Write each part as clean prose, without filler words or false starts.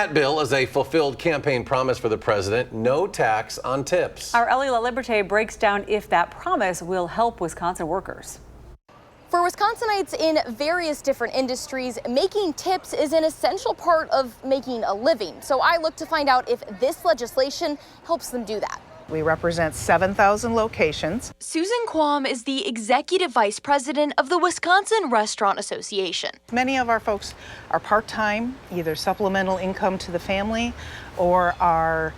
That bill is a fulfilled campaign promise for the president, no tax on tips. Our Ellie LaLiberte breaks down if that promise will help Wisconsin workers. For Wisconsinites in various different industries, making tips is an essential part of making a living. So I look to find out if this legislation helps them do that. We represent 7,000 locations. Susan Quam is the executive vice president of the Wisconsin Restaurant Association. Many of our folks are part-time, either supplemental income to the family or are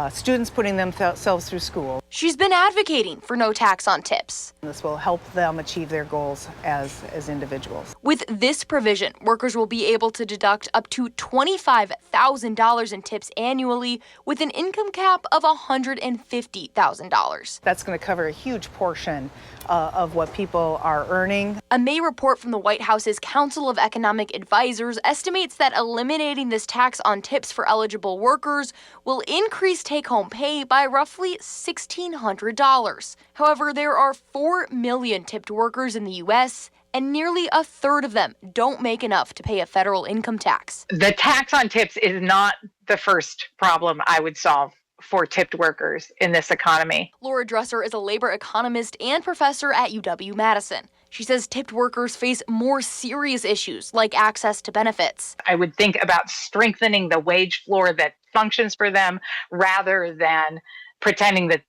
students putting themselves through school. She's been advocating for no tax on tips. This will help them achieve their goals as individuals. With this provision, workers will be able to deduct up to $25,000 in tips annually with an income cap of $150,000. That's going to cover a huge portion of what people are earning. A May report from the White House's Council of Economic Advisors estimates that eliminating this tax on tips for eligible workers will increase take-home pay by roughly $1,600. However, there are 4 million tipped workers in the U.S., and nearly a third of them don't make enough to pay a federal income tax. The tax on tips is not the first problem I would solve for tipped workers in this economy. Laura Dresser is a labor economist and professor at UW-Madison. She says tipped workers face more serious issues like access to benefits. I would think about strengthening the wage floor that functions for them rather than pretending that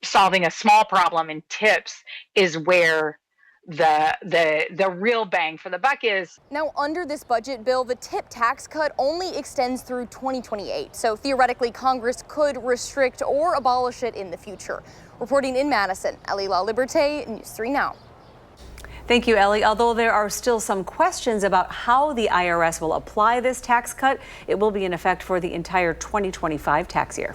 solving a small problem in tips is where the real bang for the buck is. Now, under this budget bill, the tip tax cut only extends through 2028. So theoretically, Congress could restrict or abolish it in the future. Reporting in Madison, Ellie LaLiberte, News 3 Now. Thank you, Ellie. Although there are still some questions about how the IRS will apply this tax cut, it will be in effect for the entire 2025 tax year.